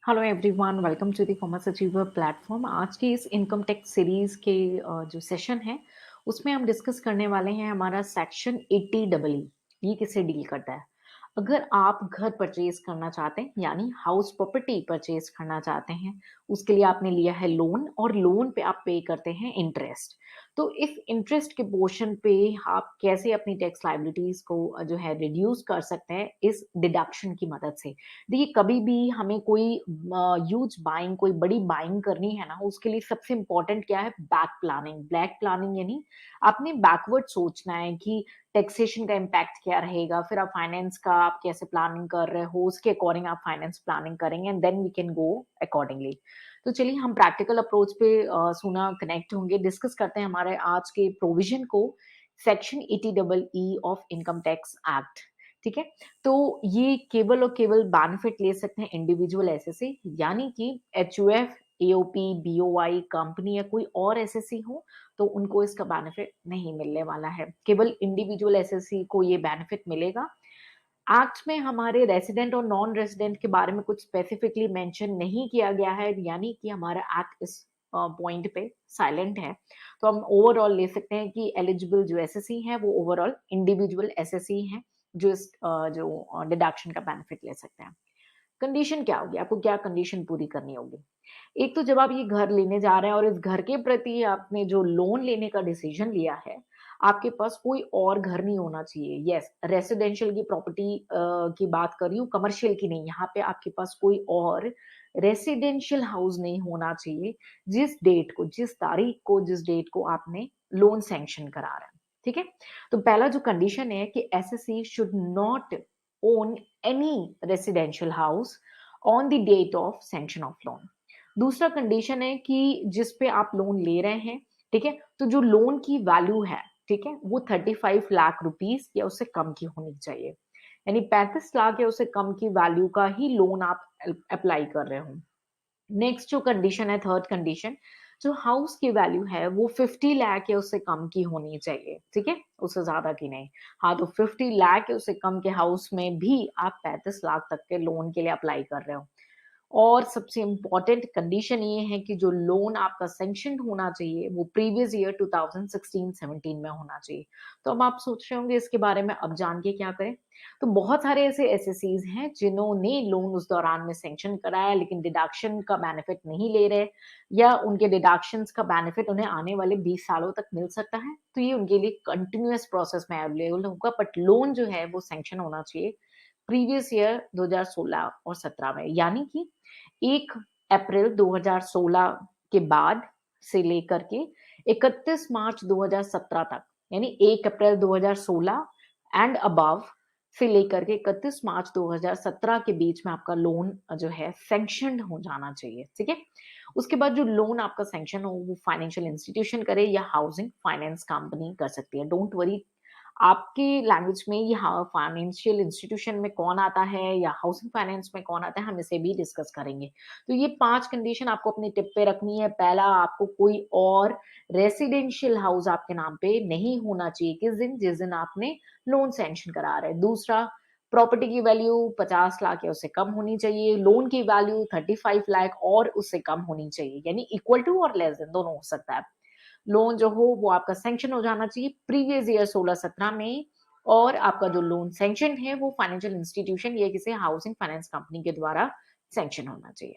Hello everyone, welcome to the commerce achiever platform. आज की इस इनकम टैक्स सीरीज के जो सेशन है उसमें हम डिस्कस करने वाले हैं हमारा सेक्शन 80 ये किसे डील करता है। अगर आप घर परचेज करना चाहते हैं यानी हाउस प्रॉपर्टी परचेज करना चाहते हैं, उसके लिए आपने लिया है लोन और लोन पे आप पे करते हैं इंटरेस्ट। तो इस इंटरेस्ट के पोर्शन पे आप कैसे अपनी टैक्स लाइबिलिटीज को जो है रिड्यूस कर सकते हैं इस डिडक्शन की मदद से। देखिए, कभी भी हमें कोई ह्यूज बाइंग, कोई बड़ी बाइंग करनी है ना, उसके लिए सबसे इंपॉर्टेंट क्या है? Back planning. बैक प्लानिंग यानी आपने बैकवर्ड सोचना है कि टैक्सेशन का इम्पैक्ट क्या रहेगा, फिर आप फाइनेंस का आप कैसे प्लानिंग कर रहे हो, उसके अकॉर्डिंग आप फाइनेंस प्लानिंग करेंगे and then we can go accordingly. तो चलिए हम प्रैक्टिकल अप्रोच पे सुना कनेक्ट होंगे, डिस्कस करते हैं हमारे आज के प्रोविजन को। Section 80 of income tax act, ठीक है। तो ये केवल और केवल बेनिफिट ले सकते हैं इंडिविजुअल एसएससी, यानी कि एचयूएफ, एओपी, बीओवाई कंपनी या कोई और एसएससी हो तो उनको इसका बेनिफिट नहीं मिलने वाला है। केवल इंडिविजुअल एसएससी को ये बेनिफिट मिलेगा। एक्ट में हमारे रेसिडेंट और नॉन रेसिडेंट के बारे में कुछ स्पेसिफिकली मेंशन नहीं किया गया है, यानी कि हमारा एक्ट इस पॉइंट पे साइलेंट है। तो हम ओवरऑल ले सकते हैं कि एलिजिबल जो एसएससी है वो ओवरऑल इंडिविजुअल एसएससी हैं जो इस जो डिडक्शन का बेनिफिट ले सकते हैं। कंडीशन क्या होगी? आपको क्या कंडीशन पूरी करनी होगी? एक तो जब आप ये घर लेने जा रहे हैं और इस घर के प्रति आपने जो लोन लेने का डिसीजन लिया है, आपके पास कोई और घर नहीं होना चाहिए। यस, रेसिडेंशियल की प्रॉपर्टी की बात कर रही हूँ, कमर्शियल की नहीं। यहाँ पे आपके पास कोई और रेसिडेंशियल हाउस नहीं होना चाहिए जिस तारीख को, जिस डेट को आपने लोन सैंक्शन करा रहे हैं। ठीक है? तो पहला जो कंडीशन है कि SSC should not own any residential house on the date of sanction of loan. दूसरा कंडीशन है कि जिस पे आप लोन ले रहे हैं, ठीक है, तो जो लोन की वैल्यू है, ठीक है, वो 35 लाख रुपीज या उससे कम की होनी चाहिए। यानी 35 लाख या उससे कम की वैल्यू का ही लोन आप अप्लाई कर रहे हो। नेक्स्ट जो कंडीशन है, थर्ड कंडीशन, जो हाउस की वैल्यू है वो 50 लाख या उससे कम की होनी चाहिए, ठीक है, उससे ज्यादा की नहीं। हाँ, तो 50 लाख या उससे कम के हाउस में भी आप 35 लाख तक के लोन के लिए अप्लाई कर रहे हो। और सबसे इम्पोर्टेंट कंडीशन ये है कि जो लोन आपका सैंक्शन होना चाहिए वो प्रीवियस ईयर 2016-17 में होना चाहिए। तो अब आप सोच रहे होंगे इसके बारे में अब जान के क्या करें। तो बहुत सारे ऐसे एसएससीज हैं जिन्होंने लोन उस दौरान में सैंक्शन कराया लेकिन डिडक्शन का बेनिफिट नहीं ले रहे, या उनके डिडक्शंस का बेनिफिट उन्हें आने वाले 20 सालों तक मिल सकता है। तो ये उनके लिए कंटिन्यूअस प्रोसेस में अवेलेबल होगा, बट लोन जो है वो सैंक्शन होना चाहिए प्रीवियस ईयर 2016 और 17 में, यानी कि 1 अप्रैल 2016 के बाद से लेकर के 31 मार्च 2017 तक, यानी 1 अप्रैल 2016 एंड अबव से लेकर के 31 मार्च 2017 के बीच में आपका लोन जो है सैंक्शन हो जाना चाहिए, ठीक है। उसके बाद जो लोन आपका सैंक्शन हो वो फाइनेंशियल इंस्टीट्यूशन करे या हाउसिंग फाइनेंस कंपनी कर सकती है। डोंट वरी, आपकी लैंग्वेज में ये फाइनेंशियल इंस्टीट्यूशन में कौन आता है या हाउसिंग फाइनेंस में कौन आता है, हम इसे भी डिस्कस करेंगे। तो ये 5 कंडीशन आपको अपनी टिप पे रखनी है। पहला, आपको कोई और रेसिडेंशियल हाउस आपके नाम पे नहीं होना चाहिए किस दिन, जिस दिन आपने लोन सैंक्शन करा रहे हैं। दूसरा, प्रॉपर्टी की वैल्यू 50 लाख या उससे कम होनी चाहिए। लोन की वैल्यू 35 लाख और उससे कम होनी चाहिए, यानी इक्वल टू और लेस देन दोनों हो सकता है। लोन जो हो वो आपका सैंक्शन हो जाना चाहिए प्रीवियस ईयर 16-17 में, और आपका जो लोन सैंक्शन है वो फाइनेंशियल इंस्टीट्यूशन या किसी हाउसिंग फाइनेंस कंपनी के द्वारा सैंक्शन होना चाहिए।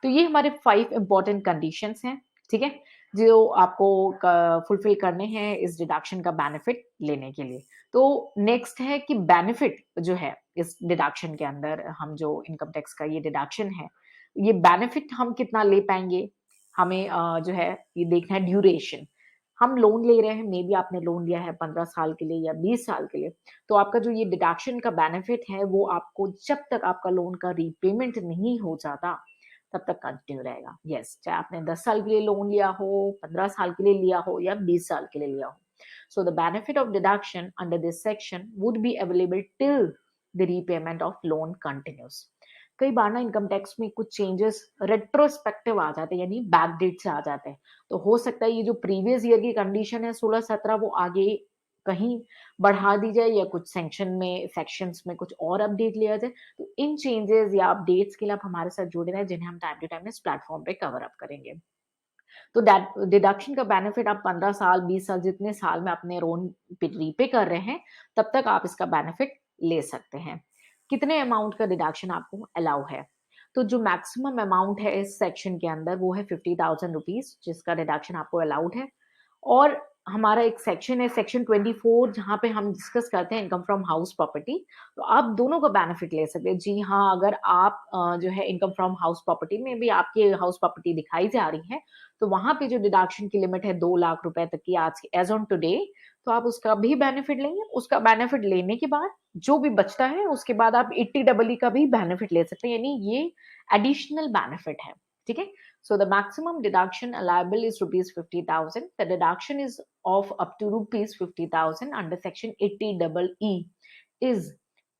तो ये हमारे 5 इंपॉर्टेंट कंडीशंस हैं, ठीक है, जो आपको फुलफिल करने हैं इस डिडक्शन का बेनिफिट लेने के लिए। तो नेक्स्ट है कि बेनिफिट जो है इस डिडक्शन के अंदर, हम जो इनकम टैक्स का ये डिडक्शन है, ये बेनिफिट हम कितना ले पाएंगे, हमें जो है ये देखना है ड्यूरेशन। हम लोन ले रहे हैं, मे बी आपने लोन लिया है 15 साल के लिए या 20 साल के लिए, तो आपका जो ये डिडक्शन का बेनिफिट है वो आपको जब तक आपका लोन का रीपेमेंट नहीं हो जाता तब तक कंटिन्यू रहेगा। यस, चाहे आपने 10 साल के लिए लोन लिया हो, 15 साल के लिए लिया हो या 20 साल के लिए लिया हो। So the benefit of deduction under this section would be available till the repayment of loan continues. कई बार ना इनकम टैक्स में कुछ चेंजेस रेट्रोस्पेक्टिव आ जाते हैं, यानी बैक डेट से आ जाते हैं। तो हो सकता है ये जो प्रीवियस ईयर की कंडीशन है 16-17 वो आगे कहीं बढ़ा दी जाए या कुछ सेक्शंस में कुछ और अपडेट लिया जाए, तो इन चेंजेस या अपडेट्स के लिए आप हमारे साथ जुड़े रहें, जिन्हें हम टाइम टू टाइम इस प्लेटफॉर्म पे कवर अप करेंगे। तो डिडक्शन का बेनिफिट आप 15 साल, 20 साल, जितने साल में अपने लोन रीपे कर रहे हैं, तब तक आप इसका बेनिफिट ले सकते हैं। कितने अमाउंट का डिडक्शन आपको अलाउ है? तो जो मैक्सिमम अमाउंट है इस सेक्शन के अंदर वो है 50,000 रुपीज, जिसका डिडक्शन आपको अलाउड है। और हमारा एक सेक्शन है सेक्शन 24, जहाँ पे हम डिस्कस करते हैं इनकम फ्रॉम हाउस प्रॉपर्टी। तो आप दोनों का बेनिफिट ले सकते हैं। जी हाँ, अगर आप जो है इनकम फ्रॉम हाउस प्रॉपर्टी में भी आपकी हाउस प्रॉपर्टी दिखाई जा रही है, तो वहाँ पे जो डिडक्शन की लिमिट है 2 लाख रुपए तक की आज एज़ ऑन टुडे, तो आप उसका भी बेनिफिट लेंगे। उसका बेनिफिट लेने के बाद जो भी बचता है, उसके बाद आप 80EE का भी बेनिफिट ले सकते हैं, यानी ये एडिशनल बेनिफिट है, ठीक है? So the maximum deduction allowable is rupees 50,000. The deduction is of up to rupees 50,000 under section 80EE is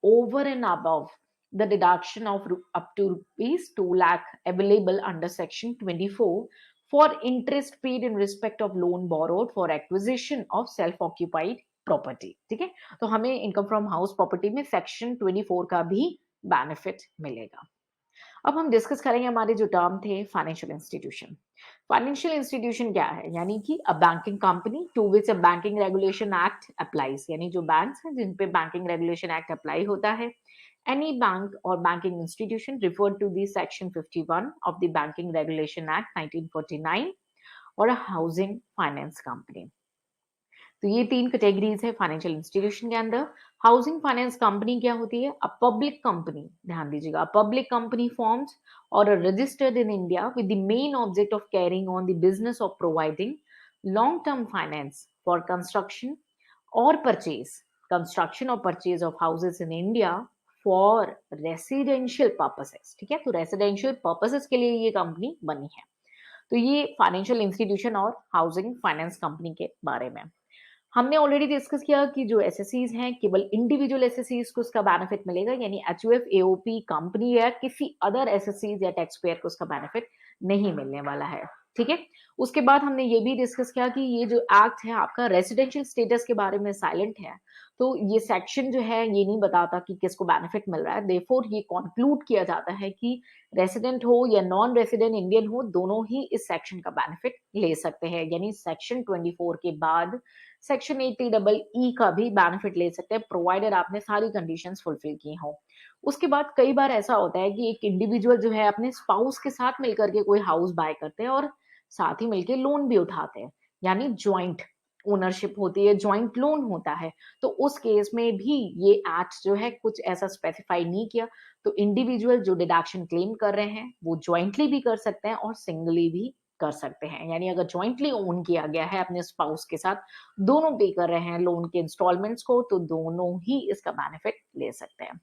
over and above the deduction of up to rupees 2 lakh available under section 24 for interest paid in respect of loan borrowed for acquisition of self-occupied property. ठीक है? तो हमें income from house property में section 24 का भी benefit मिलेगा। अब हम डिस्कस करेंगे हमारे जो टर्म थे फाइनेंशियल इंस्टीट्यूशन। फाइनेंशियल इंस्टीट्यूशन क्या है? यानी कि a banking company to which a banking regulation act applies, यानी जो बैंक्स हैं जिन पे बैंकिंग रेगुलेशन एक्ट अप्लाई होता है। एनी बैंक और banking institution refer to the section 51 of the banking regulation act 1949 और अ हाउसिंग फाइनेंस कंपनी। तो ये 3 कैटेगरीज है फाइनेंशियल इंस्टीट्यूशन के अंदर। हाउसिंग फाइनेंस कंपनी क्या होती है? अ पब्लिक कंपनी, ध्यान दीजिएगा, अ पब्लिक कंपनी फॉर्म्स और registered in India with the main object of carrying on the business of providing long term finance for construction और purchase of houses in India for residential purposes. ठीक है, तो residential purposes के लिए ये company बनी है। तो ये फाइनेंशियल इंस्टीट्यूशन और हाउसिंग फाइनेंस कंपनी के बारे में हमने ऑलरेडी डिस्कस किया कि जो एसएससीज हैं केवल इंडिविजुअल एसएससीज को उसका बेनिफिट मिलेगा, यानी एचयूएफ, एओपी, कंपनी या किसी अदर एसएससीज या टैक्स पेयर को उसका बेनिफिट नहीं मिलने वाला है। ठीक है, उसके बाद हमने ये भी डिस्कस किया कि ये जो एक्ट है आपका रेसिडेंशियल स्टेटस के बारे में साइलेंट है, तो ये सेक्शन जो है ये नहीं बताता कि किसको बेनिफिट मिल रहा है। देयरफॉर ये कंक्लूड किया जाता है कि रेसिडेंट हो या नॉन रेसिडेंट इंडियन हो, दोनों ही इस सेक्शन का बेनिफिट ले सकते हैं, यानी सेक्शन 24 के बाद सेक्शन 80EE का भी बेनिफिट ले सकते हैं, प्रोवाइडेड आपने सारी कंडीशंस फुलफिल की हो। उसके बाद कई बार ऐसा होता है कि एक इंडिविजुअल जो है अपने स्पाउस के साथ मिलकर के कोई हाउस बाय करते हैं और साथ ही मिलके लोन भी उठाते हैं, यानी ज्वाइंट ओनरशिप होती है, ज्वाइंट लोन होता है। तो उस केस में भी ये एक्ट जो है कुछ ऐसा स्पेसिफाई नहीं किया, तो इंडिविजुअल जो डिडक्शन क्लेम कर रहे हैं वो ज्वाइंटली भी कर सकते हैं और सिंगली भी कर सकते हैं। यानी अगर ज्वाइंटली ओन किया गया है अपने स्पाउस के साथ, दोनों पे कर रहे हैं लोन के इंस्टॉलमेंट्स को, तो दोनों ही इसका बेनिफिट ले सकते हैं।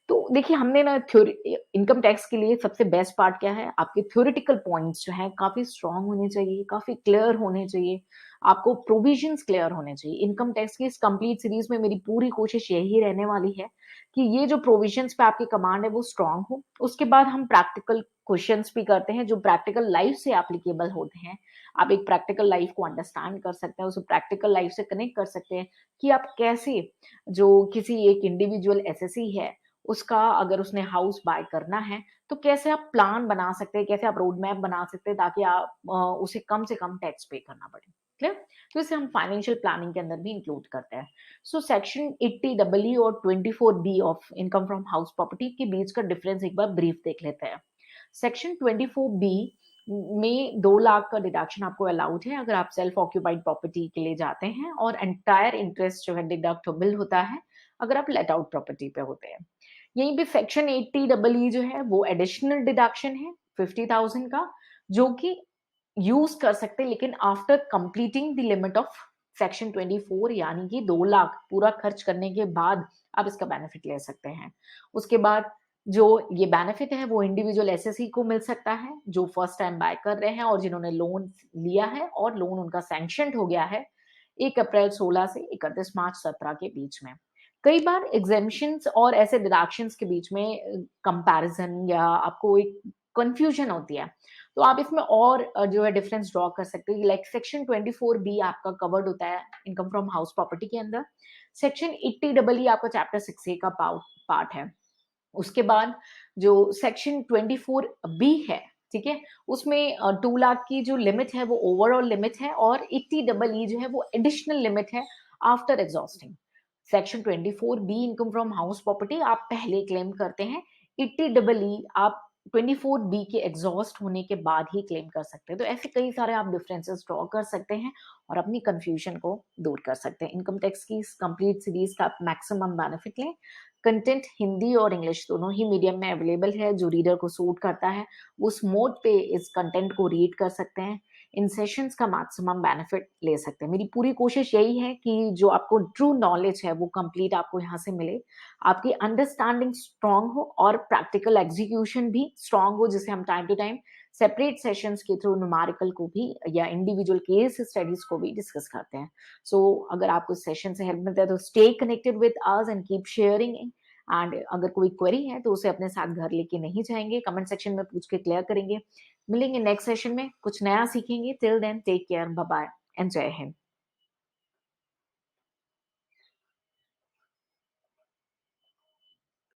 तो देखिए हमने ना थ्योरी इनकम टैक्स के लिए सबसे बेस्ट पार्ट क्या है, आपके थ्योरेटिकल पॉइंट्स जो हैं काफी स्ट्रांग होने चाहिए, काफी क्लियर होने चाहिए, आपको प्रोविजंस क्लियर होने चाहिए। इनकम टैक्स की इस कंप्लीट सीरीज में मेरी पूरी कोशिश यही रहने वाली है कि ये जो प्रोविजंस पे आपकी कमांड है वो स्ट्रांग हो। उसके बाद हम प्रैक्टिकल क्वेश्चंस भी करते हैं जो प्रैक्टिकल लाइफ से एप्लीकेबल होते हैं। आप एक प्रैक्टिकल लाइफ को अंडरस्टैंड कर सकते हैं, उसे प्रैक्टिकल लाइफ से कनेक्ट कर सकते हैं कि आप कैसे जो किसी एक इंडिविजुअल एसएससी है उसका अगर उसने हाउस बाय करना है तो कैसे आप प्लान बना सकते हैं, कैसे आप रोड मैप बना सकते हैं ताकि आप उसे कम से कम टैक्स पे करना पड़े। क्लियर? तो इसे हम फाइनेंशियल प्लानिंग के अंदर भी इंक्लूड करते हैं। सो सेक्शन 80EE और 24B of income from house property के बीच का डिफरेंस एक बार ब्रीफ देख लेते हैं। सेक्शन 24B में 2 लाख का डिडक्शन आपको अलाउड है अगर आप सेल्फ ऑक्यूपाइड प्रॉपर्टी के लिए जाते हैं, और एंटायर इंटरेस्ट जो है डिडक्टेबल होता है अगर आप लेट आउट प्रॉपर्टी पे होते हैं। यहीं पे सेक्शन 80EE जो है वो एडिशनल डिडक्शन है 50,000 का, जो कि यूज कर सकते हैं लेकिन after completing the limit of section 24, यानी कि 2 लाख पूरा खर्च करने के बाद आप इसका बेनिफिट ले सकते हैं। उसके बाद जो ये बेनिफिट है वो इंडिविजुअल एसएससी को मिल सकता है जो फर्स्ट टाइम बाय कर रहे हैं और जिन्होंने लोन लिया है और लोन उनका सैंक्शन हो गया है 1 अप्रैल 16 से 31 मार्च 17 के बीच में। कई बार एग्जेम्पशंस और ऐसे डिडक्शंस के बीच में कंपैरिजन या आपको एक कंफ्यूजन होती है। तो आप इसमें और जो है डिफरेंस ड्रॉ कर सकते हो। लाइक सेक्शन 24 बी आपका कवर्ड होता है इनकम फ्रॉम हाउस प्रॉपर्टी के अंदर। सेक्शन 80 डबल आपका चैप्टर 6A का पार्ट है। उसके बाद जो सेक्शन 24 बी है, ठीक है, उसमें 2 लाख की जो लिमिट है वो ओवरऑल लिमिट है, और 80 डबल ई जो है वो एडिशनल लिमिट है after exhausting. Section 24 be income from house property आप पहले क्लेम करते हैं, 80 डबल ई आप 24 बी के एग्जॉस्ट होने के बाद ही क्लेम कर सकते हैं। तो ऐसे कई सारे आप डिफरेंसेस ड्रॉ कर सकते हैं और अपनी कंफ्यूजन को दूर कर सकते हैं। इनकम टैक्स की इस कंप्लीट सीरीज का आप मैक्सिमम बेनिफिट लें। कंटेंट हिंदी और इंग्लिश दोनों ही मीडियम में अवेलेबल है। जो रीडर को सूट करता है उस मोड पे इस कंटेंट को रीड कर सकते हैं, इन सेशंस का मैक्सिमम बेनिफिट ले सकते हैं। मेरी पूरी कोशिश यही है कि जो आपको ट्रू नॉलेज है वो कंप्लीट आपको यहाँ से मिले, आपकी अंडरस्टैंडिंग स्ट्रांग हो और प्रैक्टिकल एग्जीक्यूशन भी स्ट्रांग हो, जिसे हम time to time separate sessions के थ्रू न्यूमेरिकल को भी या इंडिविजुअल केस स्टडीज को भी डिस्कस करते हैं। सो अगर आपको सेशन से हेल्प मिलता है तो stay connected with us and keep sharing. And अगर कोई क्वेरी है तो उसे अपने साथ घर लेके नहीं जाएंगे, कमेंट सेक्शन में पूछ के क्लियर करेंगे। मिलेंगे नेक्स्ट सेशन में, कुछ नया सीखेंगे। Till then take care, bye bye and जय हिंद।